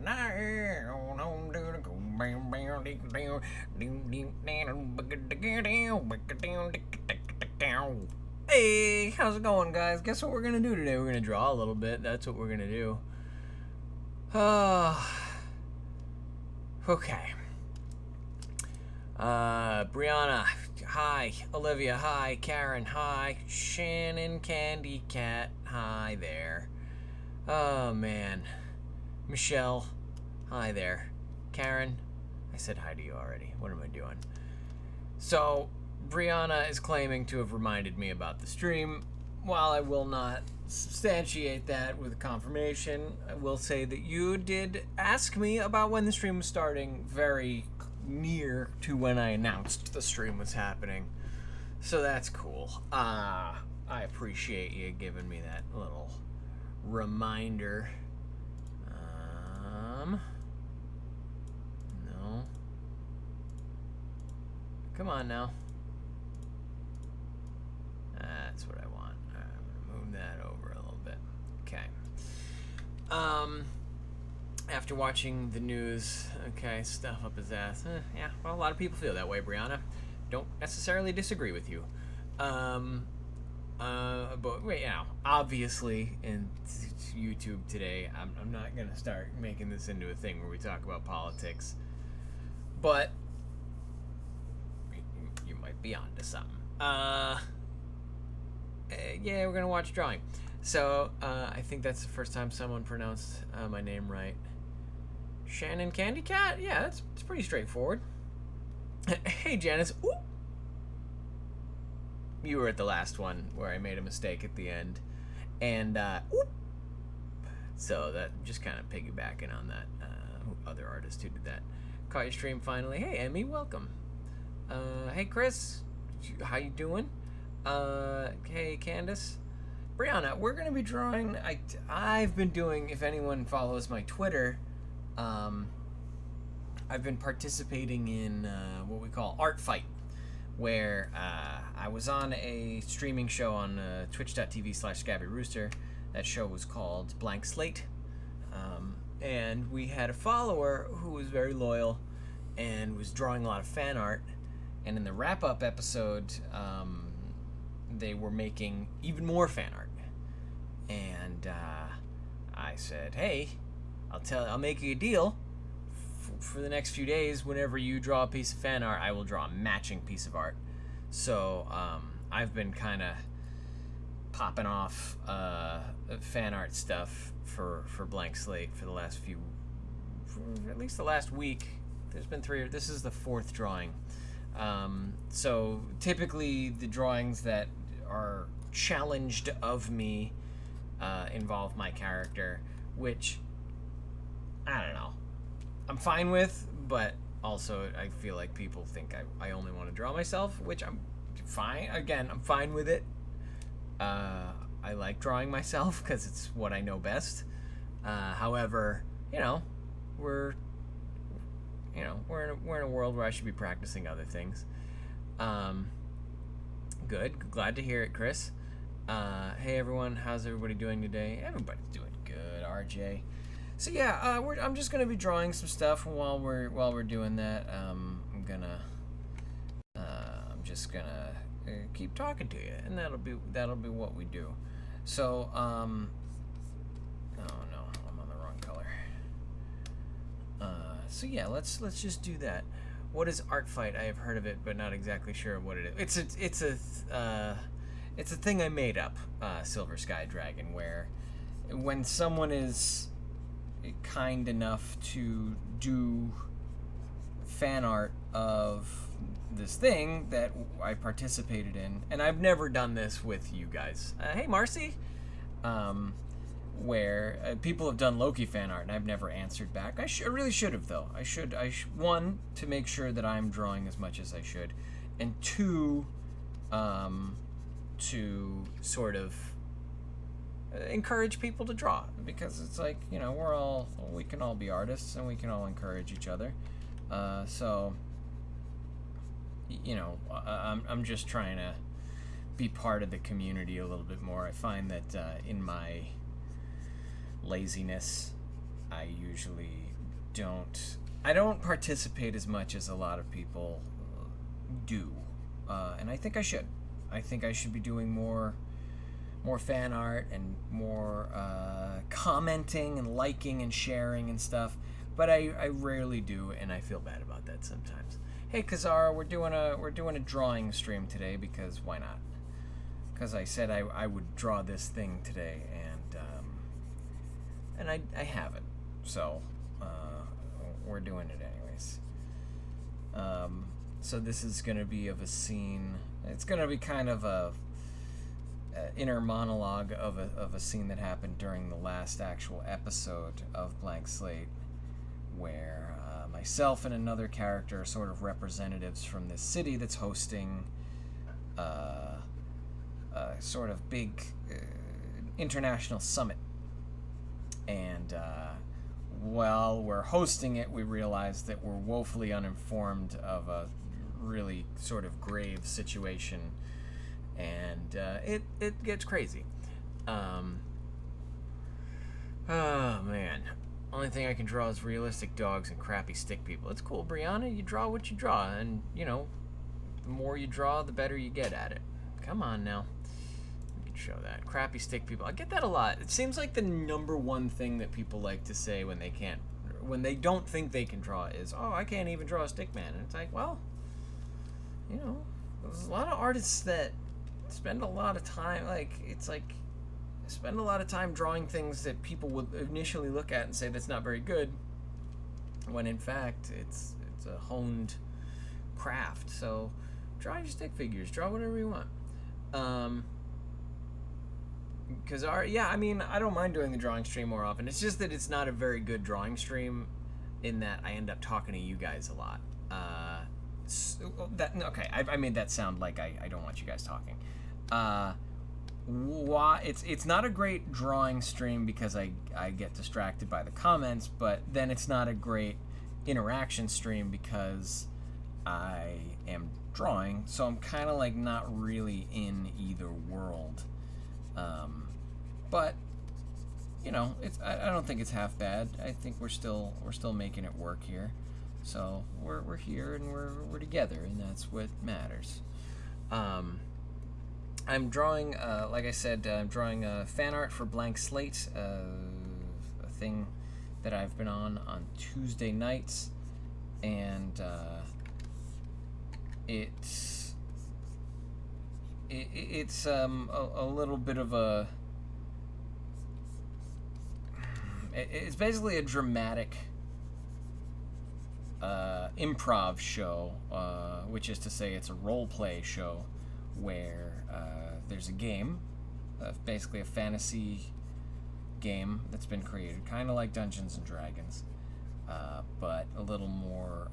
Hey, how's it going, guys? Guess what we're gonna do today? We're gonna draw a little bit. That's what we're gonna do. Okay. Brianna, hi. Olivia, hi. Karen, hi. Shannon, Candy Cat, hi there. Oh, man. Michelle, hi there. Karen, I said hi to you already. What am I doing? So, Brianna is claiming to have reminded me about the stream. While I will not substantiate that with confirmation, I will say that you did ask me about when the stream was starting very near to when I announced the stream was happening. So that's cool. I appreciate you giving me that little reminder. No. Come on now. That's what I want. I'm gonna move that over a little bit. Okay. After watching the news, okay, stuff up his ass. Yeah, well, a lot of people feel that way, Brianna. Don't necessarily disagree with you. But wait, obviously in YouTube today, I'm not gonna start making this into a thing where we talk about politics. But you might be onto something. Yeah, we're gonna watch drawing. So I think that's the first time someone pronounced my name right. Shannon Candy Cat? Yeah, it's pretty straightforward. Hey, Janice. Ooh. You were at the last one where I made a mistake at the end. And, so that just kind of piggybacking on that. Other artist who did that. Caught your stream finally. Hey, Emmy, welcome. Hey, Chris. How you doing? Hey, Candace. Brianna, we're going to be drawing... I've been doing, if anyone follows my Twitter... I've been participating in what we call Art Fight, where I was on a streaming show on twitch.tv/ScabbyRooster. That show was called Blank Slate, and we had a follower who was very loyal and was drawing a lot of fan art, and in the wrap-up episode they were making even more fan art, and I said, hey, I'll make you a deal. For the next few days, whenever you draw a piece of fan art, I will draw a matching piece of art. So I've been kind of popping off fan art stuff for Blank Slate for the last at least the last week. There's been 3. This is the 4th drawing. So typically the drawings that are challenged of me involve my character, which I don't know. I'm fine with, but also I feel like people think I only want to draw myself, which I'm fine. Again, I'm fine with it. I like drawing myself because it's what I know best. However, we're in a world where I should be practicing other things. Good. Glad to hear it, Chris. Hey everyone, how's everybody doing today? Everybody's doing good, RJ. So yeah, I'm just gonna be drawing some stuff while we're doing that. I'm just gonna keep talking to you, and that'll be what we do. So oh no, I'm on the wrong color. So yeah, let's just do that. What is Art Fight? I have heard of it, but not exactly sure what it is. It's a thing I made up, Silver Sky Dragon, where when someone is kind enough to do fan art of this thing that I participated in, and I've never done this with you guys. Hey, Marcy. Where people have done Loki fan art, and I've never answered back. I really should have, though. One, to make sure that I'm drawing as much as I should, and 2, to sort of encourage people to draw, because it's like, we can all be artists and we can all encourage each other. So I'm just trying to be part of the community a little bit more. I find that in my laziness, I usually don't participate as much as a lot of people do, and I think I should. I think I should be doing more fan art and more commenting and liking and sharing and stuff. But I rarely do, and I feel bad about that sometimes. Hey, Kazara, we're doing a drawing stream today because why not? Because I said I would draw this thing today, and I haven't, so we're doing it anyways. So this is gonna be of a scene. It's gonna be kind of a inner monologue of a scene that happened during the last actual episode of Blank Slate, where myself and another character are sort of representatives from this city that's hosting a sort of big international summit. And while we're hosting it, we realize that we're woefully uninformed of a really sort of grave situation, and it gets crazy. Oh man. Only thing I can draw is realistic dogs and crappy stick people. It's cool, Brianna. You draw what you draw, and, you know, the more you draw, the better you get at it. Come on now. We can show that. Crappy stick people. I get that a lot. It seems like the number one thing that people like to say when they don't think they can draw is, oh, I can't even draw a stick man. And it's like, well, you know, there's a lot of artists that spend a lot of time, spend a lot of time drawing things that people would initially look at and say that's not very good, when in fact it's a honed craft. So draw your stick figures, draw whatever you want. Because I don't mind doing the drawing stream more often. It's just that it's not a very good drawing stream, in that I end up talking to you guys a lot. I made that sound like I don't want you guys talking. It's not a great drawing stream because I get distracted by the comments, but then it's not a great interaction stream because I am drawing, so I'm kind of like not really in either world. But you know, I don't think it's half bad. I think we're still making it work here. So we're here and we're together, and that's what matters. I'm drawing, like I said, I'm drawing fan art for Blank Slate, a thing that I've been on Tuesday nights, and it's a little bit of a, it's basically a dramatic improv show, which is to say it's a role play show where there's a game, basically a fantasy game that's been created, kind of like Dungeons and Dragons, but a little more,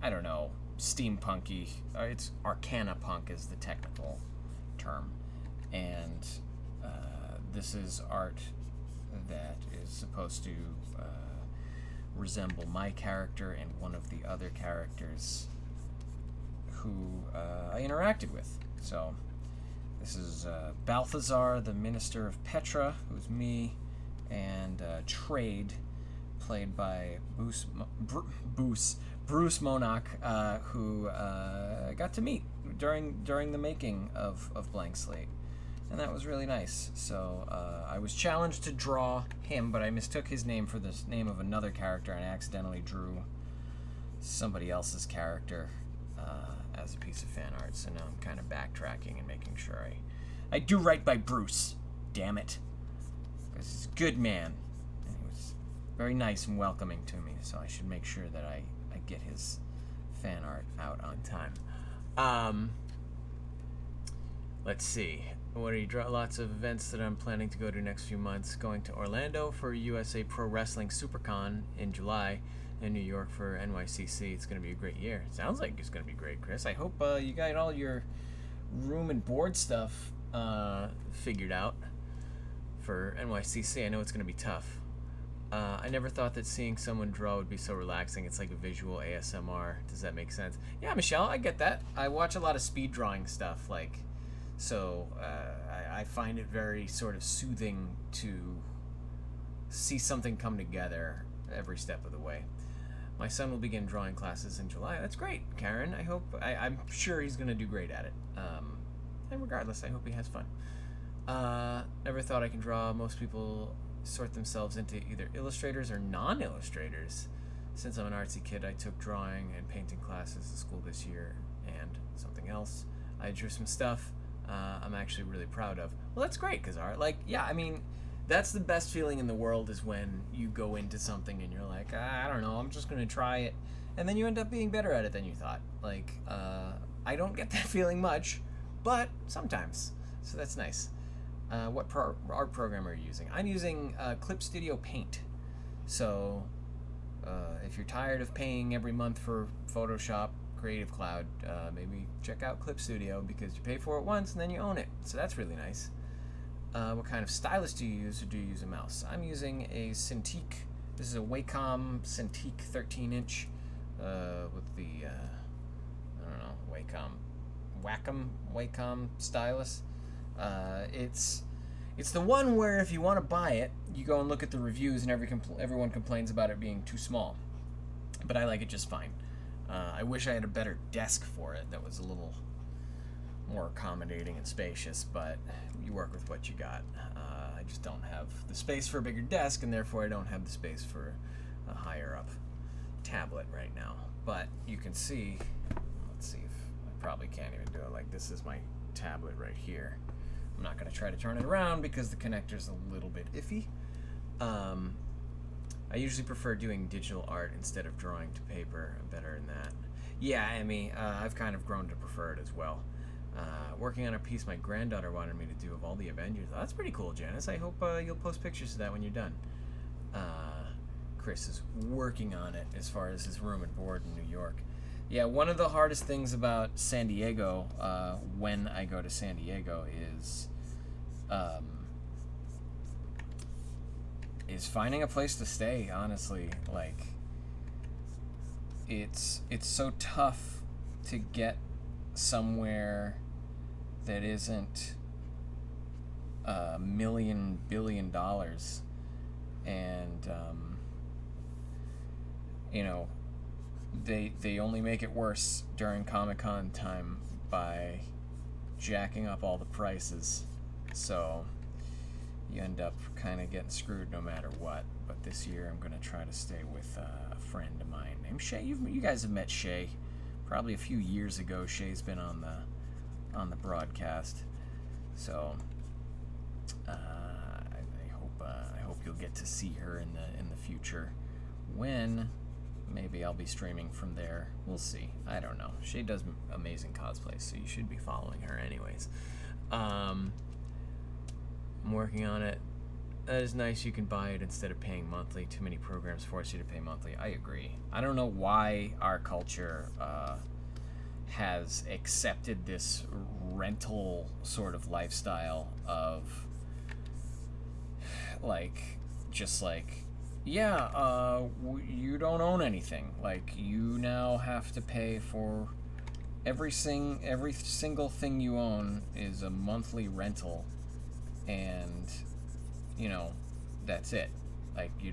I don't know, steampunky. It's Arcana Punk is the technical term, and this is art that is supposed to resemble my character and one of the other characters who I interacted with. So this is Balthazar, the Minister of Petra, who's me, and Trade, played by Bruce Monarch, who I got to meet during the making of Blank Slate, and that was really nice. So I was challenged to draw him, but I mistook his name for the name of another character and accidentally drew somebody else's character as a piece of fan art. So now I'm kind of backtracking and making sure I do right by Bruce. Damn it, because he's a good man and he was very nice and welcoming to me. So I should make sure that I get his fan art out on time. Let's see. What are you lots of events that I'm planning to go to next few months. Going to Orlando for USA Pro Wrestling SuperCon in July, and New York for NYCC. It's going to be a great year. Sounds like it's going to be great, Chris. I hope you got all your room and board stuff figured out for NYCC. I know it's going to be tough. I never thought that seeing someone draw would be so relaxing. It's like a visual ASMR. Does that make sense? Yeah, Michelle, I get that. I watch a lot of speed drawing stuff, so I find it very sort of soothing to see something come together every step of the way. My son will begin drawing classes in July. That's great, Karen. I'm sure he's going to do great at it. And regardless, I hope he has fun. Never thought I can draw. Most people sort themselves into either illustrators or non-illustrators. Since I'm an artsy kid, I took drawing and painting classes at school this year and something else. I drew some stuff I'm actually really proud of. Well, that's great, because art, that's the best feeling in the world, is when you go into something and you're like, I don't know, I'm just going to try it. And then you end up being better at it than you thought. I don't get that feeling much, but sometimes. So that's nice. What art program are you using? I'm using Clip Studio Paint. So if you're tired of paying every month for Photoshop, Creative Cloud, maybe check out Clip Studio, because you pay for it once and then you own it. So that's really nice. What kind of stylus do you use, or do you use a mouse? I'm using a Cintiq. This is a Wacom Cintiq 13-inch with the, Wacom stylus. It's the one where if you want to buy it, you go and look at the reviews and everyone complains about it being too small. But I like it just fine. I wish I had a better desk for it that was a little more accommodating and spacious, but you work with what you got. I just don't have the space for a bigger desk, and therefore I don't have the space for a higher up tablet right now. But you can see, let's see if I probably can't even do it. Like, this is my tablet right here. I'm not going to try to turn it around because the connector's a little bit iffy. I usually prefer doing digital art instead of drawing to paper. I'm better in that. Yeah, Emmy, I've kind of grown to prefer it as well. Working on a piece my granddaughter wanted me to do of all the Avengers. Oh, that's pretty cool, Janice. I hope you'll post pictures of that when you're done. Chris is working on it as far as his room and board in New York. Yeah, one of the hardest things about San Diego, when I go to San Diego, is finding a place to stay, honestly. Like, it's so tough to get somewhere that isn't $1 billion, and they only make it worse during Comic-Con time by jacking up all the prices, so you end up kind of getting screwed no matter what. But this year I'm going to try to stay with a friend of mine named Shay. You guys have met Shay probably a few years ago. Shay's been on the broadcast, so I hope you'll get to see her in the future, when maybe I'll be streaming from there. We'll see. I don't know. Shay does amazing cosplays, so you should be following her anyways. I'm working on it. That is nice. You can buy it instead of paying monthly. Too many programs force you to pay monthly. I agree. I don't know why our culture has accepted this rental sort of lifestyle of you don't own anything. Like, you now have to pay for every single thing you own is a monthly rental, and that's it. Like, you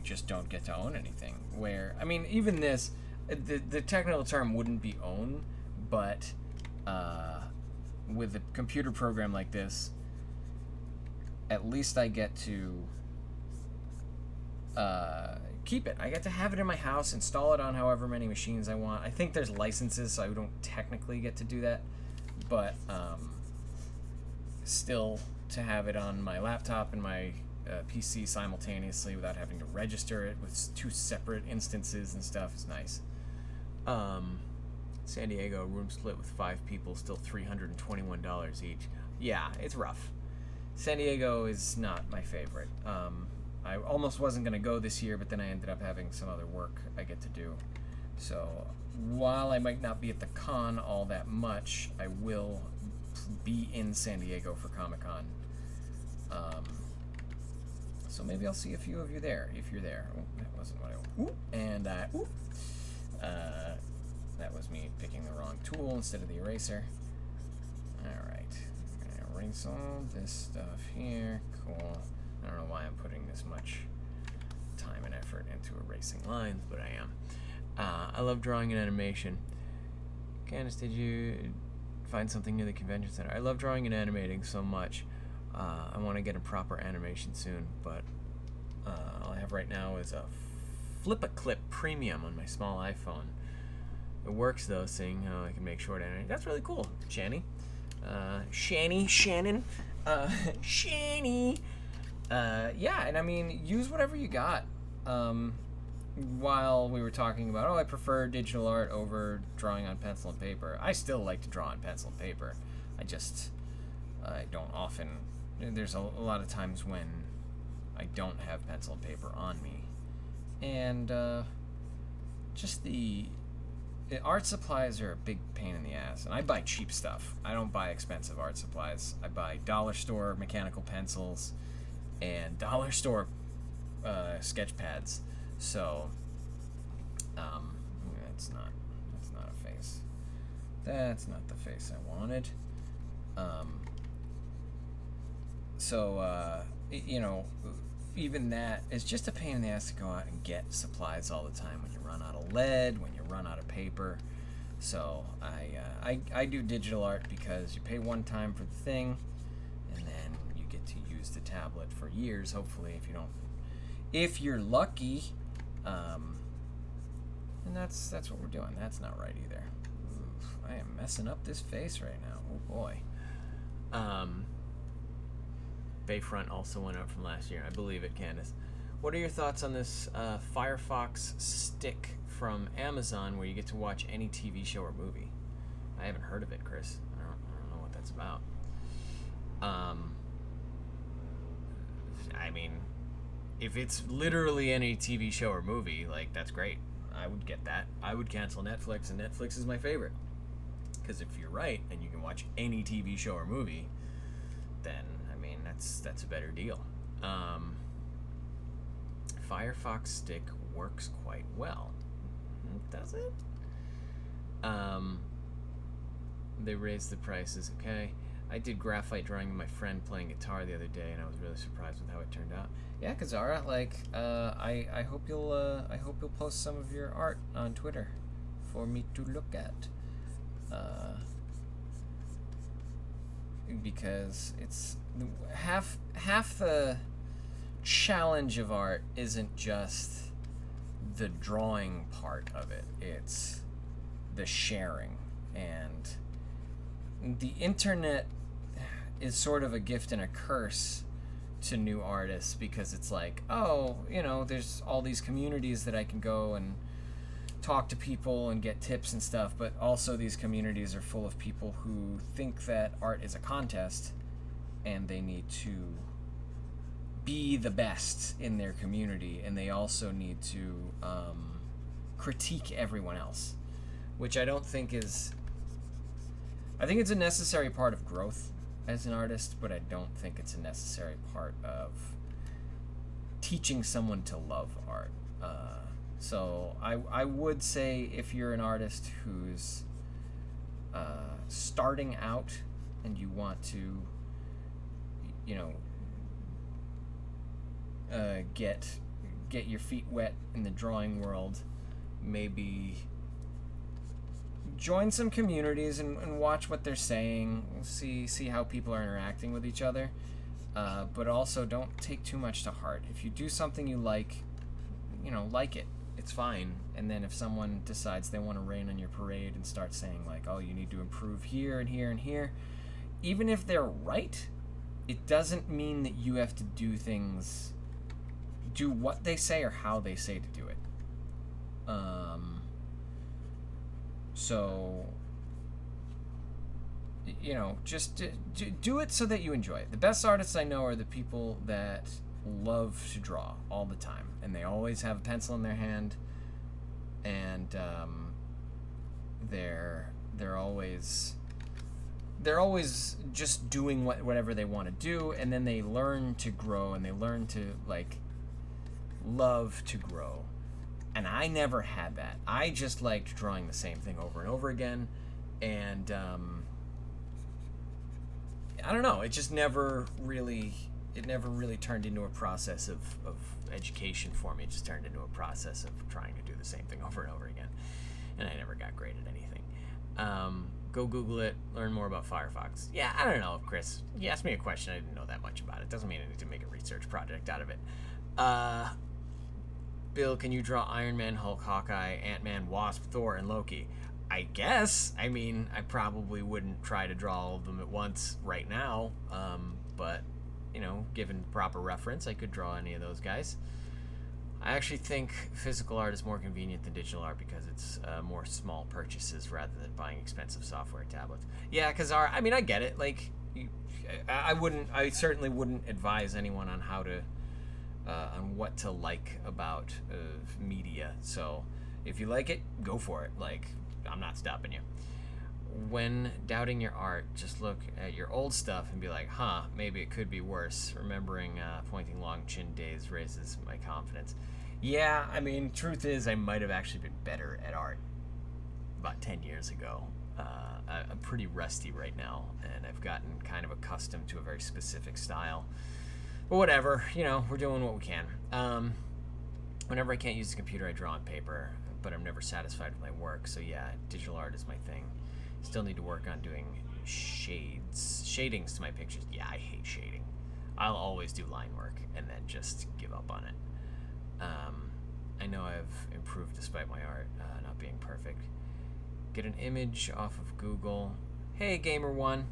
just don't get to own anything. Where, I mean, even this, the technical term wouldn't be own, but with a computer program like this, at least I get to keep it. I get to have it in my house, install it on however many machines I want. I think there's licenses, so I don't technically get to do that, but still, to have it on my laptop and my PC simultaneously without having to register it with two separate instances and stuff is nice. San Diego, room split with 5 people, still $321 each. Yeah, it's rough. San Diego is not my favorite. I almost wasn't going to go this year, but then I ended up having some other work I get to do. So while I might not be at the con all that much, I will be in San Diego for Comic-Con. So maybe I'll see a few of you there, if you're there. Oh, that wasn't what I... Ooh, and that was me picking the wrong tool instead of the eraser. Alright, I'm going to erase all this stuff here. Cool. I don't know why I'm putting this much time and effort into erasing lines, but I am. I love drawing and animation. Candace, did you find something near the convention center? I love drawing and animating so much. I want to get a proper animation soon, but all I have right now is a Flip-a-Clip Premium on my small iPhone. It works though, seeing how I can make short animation. That's really cool, Shanny. Shanny. Yeah, and I mean, use whatever you got. While we were talking about, I prefer digital art over drawing on pencil and paper. I still like to draw on pencil and paper. I don't often. There's a lot of times when I don't have pencil and paper on me, and just the art supplies are a big pain in the ass. And I buy cheap stuff. I don't buy expensive art supplies. I buy dollar store mechanical pencils and dollar store sketch pads. So, that's not a face. That's not the face I wanted. Even that is just a pain in the ass to go out and get supplies all the time when you run out of lead, when you run out of paper. So I do digital art because you pay one time for the thing, and then you get to use the tablet for years. Hopefully, if you're lucky. And that's what we're doing. That's not right either. Oof, I am messing up this face right now. Oh boy. Bayfront also went up from last year. I believe it, Candace. What are your thoughts on this Firefox stick from Amazon where you get to watch any TV show or movie? I haven't heard of it, Chris. I don't know what that's about. I mean, if it's literally any TV show or movie, like, that's great. I would get that. I would cancel Netflix, and Netflix is my favorite. Because if you're right, and you can watch any TV show or movie, then, I mean, that's a better deal. Firefox stick works quite well. Does it? They raised the prices, okay. I did graphite drawing of my friend playing guitar the other day, and I was really surprised with how it turned out. Yeah, Kazara, I hope you'll post some of your art on Twitter for me to look at, because it's half the challenge of art isn't just the drawing part of it; it's the sharing, and the internet is sort of a gift and a curse to new artists, because it's like, there's all these communities that I can go and talk to people and get tips and stuff, but also these communities are full of people who think that art is a contest and they need to be the best in their community, and they also need to critique everyone else, which I don't think is... I think it's a necessary part of growth as an artist, but I don't think it's a necessary part of teaching someone to love art. So I would say, if you're an artist who's starting out and you want to, get your feet wet in the drawing world, maybe join some communities and watch what they're saying, see how people are interacting with each other, but also don't take too much to heart. If you do something you like it, it's fine. And then if someone decides they want to rain on your parade and start saying, like, oh, you need to improve here and here and here, even if they're right, it doesn't mean that you have to do what they say or how they say to do it. So, just do it so that you enjoy it. The best artists I know are the people that love to draw all the time, and they always have a pencil in their hand, and they're always just doing whatever they want to do, and then they learn to grow, and they learn to, like, love to grow. And I never had that. I just liked drawing the same thing over and over again, and I don't know, it just never really it never really turned into a process of education for me. It just turned into a process of trying to do the same thing over and over again. And I never got great at anything. Go Google it, learn more about Firefox. Yeah, I don't know, Chris. You asked me a question, I didn't know that much about it. Doesn't mean I need to make a research project out of it. Bill, can you draw Iron Man, Hulk, Hawkeye, Ant-Man, Wasp, Thor, and Loki? I guess. I mean, I probably wouldn't try to draw all of them at once right now, but, you know, given proper reference, I could draw any of those guys. I actually think physical art is more convenient than digital art because it's more small purchases rather than buying expensive software tablets. Yeah, because I mean, I get it. Like, I certainly wouldn't advise anyone on how to, on what to like about media. So if you like it, go for it. Like, I'm not stopping you. When doubting your art, just look at your old stuff and be like, huh, maybe it could be worse. Remembering pointing long chin days raises my confidence. Yeah, I mean, truth is, I might have actually been better at art about 10 years ago. I'm pretty rusty right now, and I've gotten kind of accustomed to a very specific style. But whatever, you know, we're doing what we can. Whenever I can't use the computer, I draw on paper, but I'm never satisfied with my work. So yeah, digital art is my thing. Still need to work on doing shadings to my pictures. Yeah, I hate shading. I'll always do line work and then just give up on it. I know I've improved despite my art not being perfect. Get an image off of Google. Hey, Gamer1.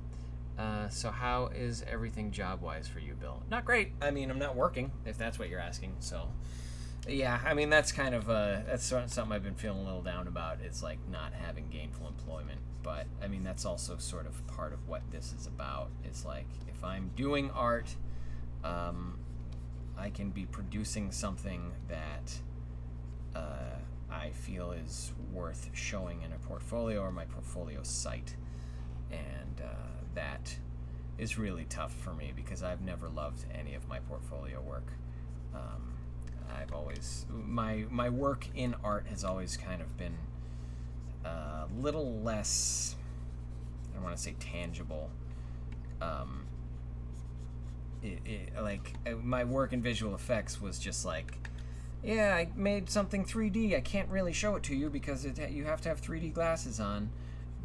So how is everything job-wise for you, Bill? Not great. I mean, I'm not working, if that's what you're asking. So, yeah, I mean, that's kind of that's something I've been feeling a little down about. It's like not having gainful employment. But, I mean, that's also sort of part of what this is about. It's like, if I'm doing art, I can be producing something that I feel is worth showing in a portfolio or my portfolio site. And that is really tough for me because I've never loved any of my portfolio work. I've always, my work in art has always kind of been a little less, I don't want to say tangible. My work in visual effects was just like, yeah, I made something 3D. I can't really show it to you because you have to have 3D glasses on,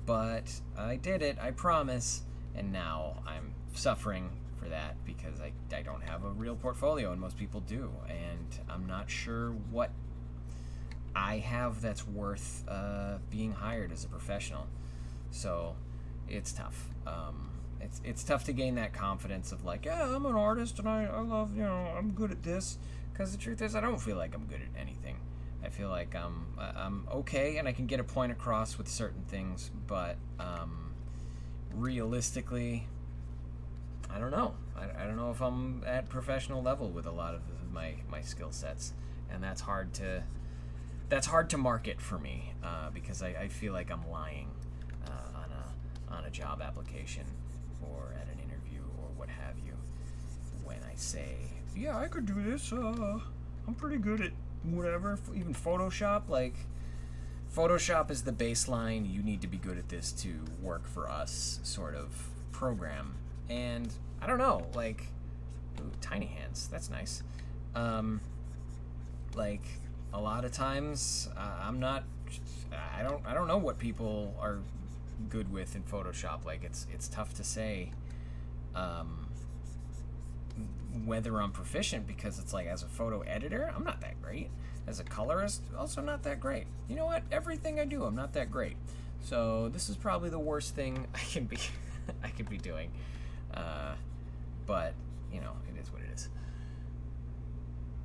but I did it, I promise. And now I'm suffering for that because I don't have a real portfolio, and most people do, and I'm not sure what I have that's worth being hired as a professional. So it's tough. It's tough to gain that confidence of like, yeah, I'm an artist and I love, you know, I'm good at this. Because the truth is, I don't feel like I'm good at anything. I feel like I'm okay and I can get a point across with certain things, but realistically, I don't know. I don't know if I'm at professional level with a lot of my skill sets, and that's hard to market for me because I feel like I'm lying on a job application or at an interview or what have you when I say, yeah, I could do this. I'm pretty good at whatever, even Photoshop. Like, Photoshop is the baseline. You need to be good at this to work for us sort of program. And I don't know, like, ooh, tiny hands. That's nice. Like, a lot of times I don't know what people are good with in Photoshop. Like, it's tough to say whether I'm proficient because it's like, as a photo editor, I'm not that great. As a colorist, also not that great. You know what? Everything I do, I'm not that great. So this is probably the worst thing I could be doing. But you know, it is what it is.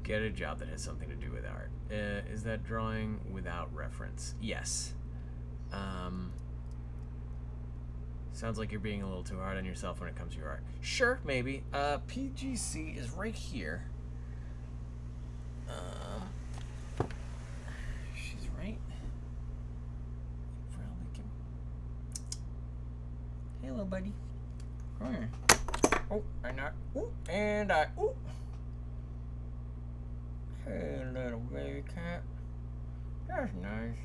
Get a job that has something to do with art. Is that drawing without reference? Yes. Sounds like you're being a little too hard on yourself when it comes to your art. Sure, maybe. PGC is right here. She's right. Probably can. Hey, little buddy. Come here. Oh, I knock. Ooh, and I. Ooh. Hey, little baby cat. That's nice.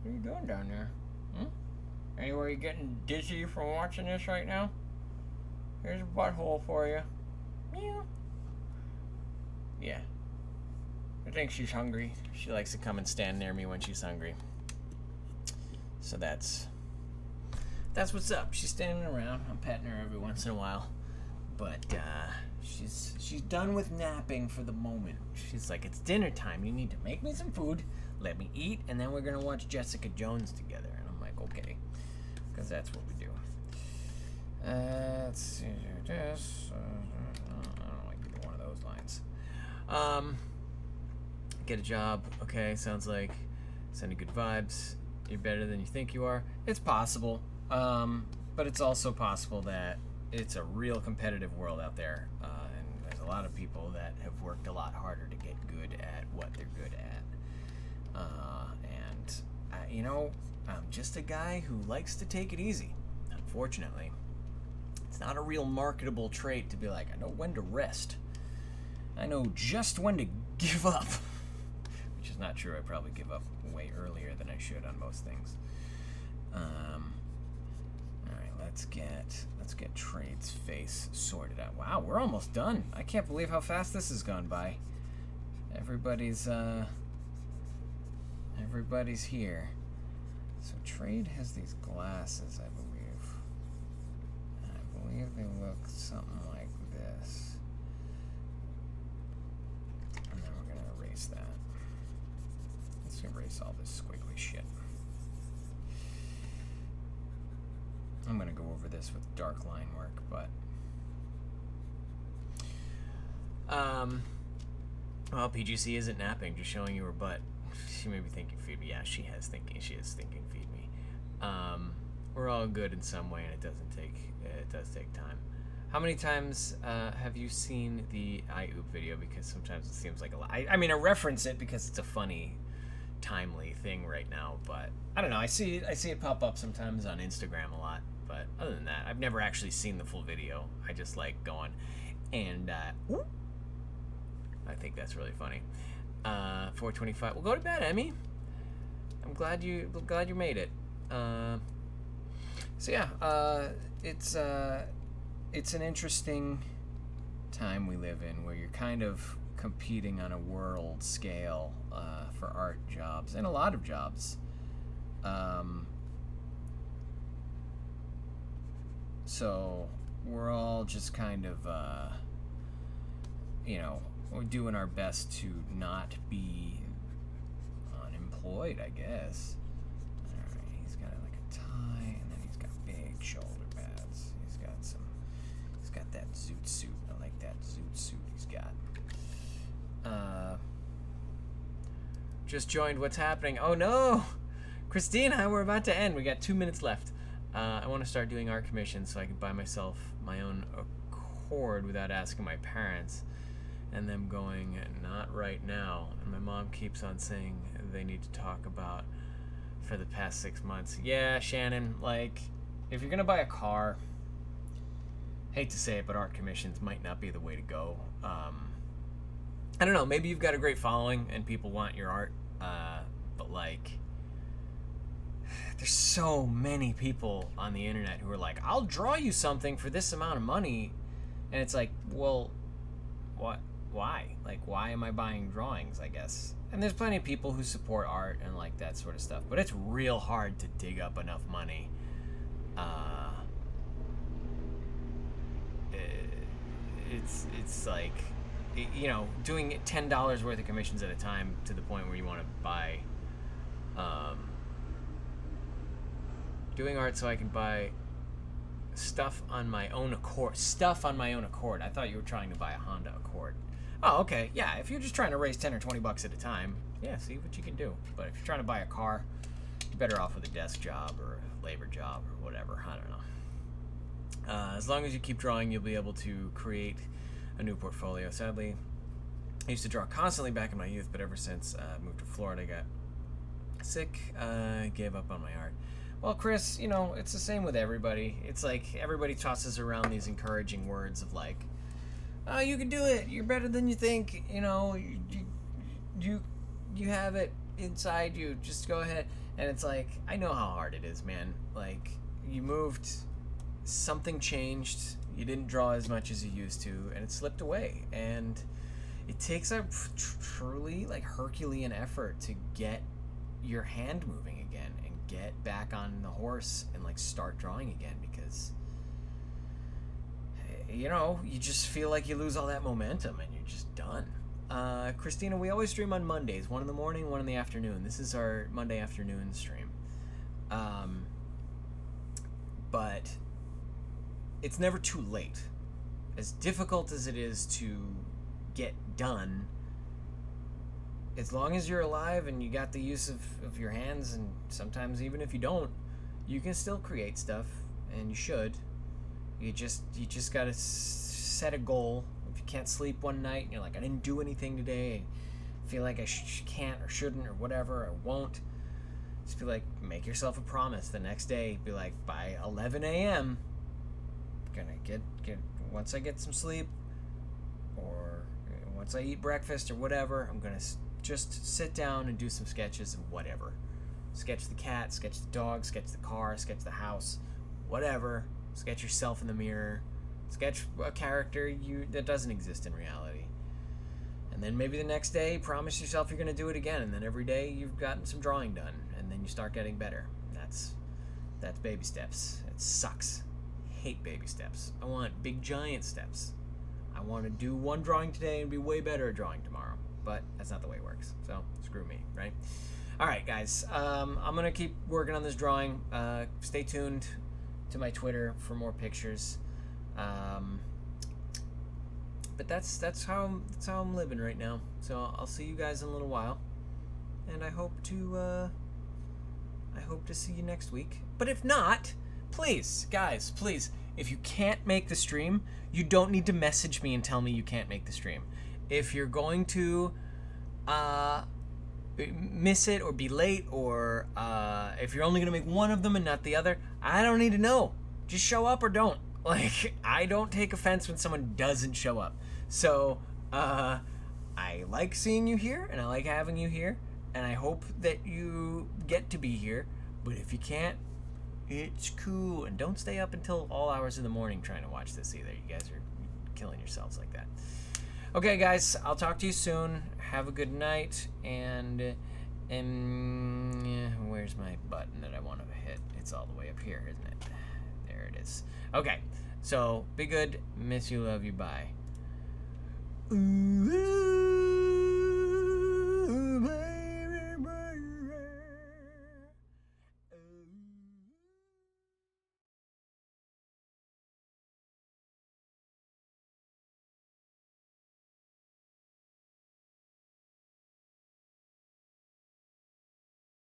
What are you doing down there? Hmm? Anywhere you getting dizzy from watching this right now? Here's a butthole for you. Meow. Yeah. I think she's hungry. She likes to come and stand near me when she's hungry. So that's what's up. She's standing around. I'm petting her every once in a while. But she's done with napping for the moment. She's like, it's dinner time. You need to make me some food, let me eat, and then we're going to watch Jessica Jones together. And I'm like, okay. Because that's what we do. Let's see. I don't like either one of those lines. Get a job. Okay, sounds like sending good vibes. You're better than you think you are. It's possible. But it's also possible that it's a real competitive world out there. And there's a lot of people that have worked a lot harder to get good at what they're good at. I'm just a guy who likes to take it easy. Unfortunately, it's not a real marketable trait to be like, I know when to rest. I know just when to give up. Which is not true. I probably give up way earlier than I should on most things. Alright, let's get Trade's face sorted out. Wow, we're almost done. I can't believe how fast this has gone by. Everybody's here. So Trade has these glasses, I believe. I believe they look something like this. And then we're gonna erase that. Let's erase all this squiggly shit. I'm gonna go over this with dark line work, but well, PGC isn't napping, just showing you her butt. She may be thinking feed me. Yeah, she is thinking feed me. We're all good in some way, and it does take time. How many times have you seen the IOOP video? Because sometimes it seems like a lot. I mean, I reference it because it's a funny, timely thing right now. But I don't know. I see it pop up sometimes on Instagram a lot. But other than that, I've never actually seen the full video. I just like going, and I think that's really funny. 4:25. Well, go to bed, Emmy. I'm glad you made it. So yeah, it's an interesting time we live in, where you're kind of competing on a world scale for art jobs and a lot of jobs. So we're all just kind of we're doing our best to not be unemployed, I guess. Alright, he's got like a tie, and then he's got big shoulder pads. He's got that zoot suit. I like that zoot suit he's got. Just joined. What's happening? Oh no! Christina, we're about to end. We got 2 minutes left. I want to start doing art commissions so I can buy myself my own accord without asking my parents. And them going, not right now. And my mom keeps on saying they need to talk about for the past 6 months. Yeah, Shannon, like, if you're going to buy a car, hate to say it, but art commissions might not be the way to go. I don't know, maybe you've got a great following and people want your art, but like, there's so many people on the internet who are like, I'll draw you something for this amount of money. And it's like, well, what? Why? Like, why am I buying drawings, I guess? And there's plenty of people who support art and like that sort of stuff, but it's real hard to dig up enough money. It's like, doing $10 worth of commissions at a time to the point where you want to buy, doing art so I can buy stuff on my own accord. I thought you were trying to buy a Honda Accord. Oh, okay. Yeah, if you're just trying to raise 10 or 20 bucks at a time, yeah, see what you can do. But if you're trying to buy a car, you're better off with a desk job or a labor job or whatever. I don't know. As long as you keep drawing, you'll be able to create a new portfolio. Sadly, I used to draw constantly back in my youth, but ever since I moved to Florida, I got sick, gave up on my art. Well, Chris, it's the same with everybody. It's like everybody tosses around these encouraging words of like, oh, you can do it. You're better than you think. You have it inside you. Just go ahead. And it's like, I know how hard it is, man. Like, you moved, something changed. You didn't draw as much as you used to, and it slipped away. And it takes a truly like Herculean effort to get your hand moving again and get back on the horse and like start drawing again, because you know, you just feel like you lose all that momentum and you're just done. Christina, we always stream on Mondays, 1 in the morning, 1 in the afternoon. This is our Monday afternoon stream. But it's never too late. As difficult as it is to get done, as long as you're alive and you got the use of your hands, and sometimes even if you don't, you can still create stuff, and you should. You just gotta set a goal. If you can't sleep one night and you're like, I didn't do anything today, I feel like I can't or shouldn't or whatever, or won't, just be like, make yourself a promise the next day. Be like, by 11 a.m. gonna get once I get some sleep, or once I eat breakfast or whatever, I'm gonna just sit down and do some sketches of whatever. Sketch the cat, sketch the dog, sketch the car, sketch the house, whatever. Sketch yourself in the mirror. Sketch a character that doesn't exist in reality. And then maybe the next day, promise yourself you're going to do it again. And then every day you've gotten some drawing done. And then you start getting better. That's baby steps. It sucks. Hate baby steps. I want big giant steps. I want to do one drawing today and be way better at drawing tomorrow. But that's not the way it works. So screw me, right? All right, guys. I'm going to keep working on this drawing. Stay tuned to my Twitter for more pictures. But that's how I'm living right now. So I'll see you guys in a little while, and I hope to see you next week. But if not, please, guys, please, if you can't make the stream, you don't need to message me and tell me you can't make the stream. If you're going to miss it or be late, or if you're only gonna make one of them and not the other, I don't need to know. Just show up or don't. Like, I don't take offense when someone doesn't show up. So I like seeing you here, and I like having you here, and I hope that you get to be here. But if you can't, it's cool. And don't stay up until all hours of the morning trying to watch this either. You guys are killing yourselves like that. Okay, guys, I'll talk to you soon. Have a good night, and where's my button that I want to hit? It's all the way up here, isn't it? There it is. Okay, so be good. Miss you, love you, bye. Ooh, bye.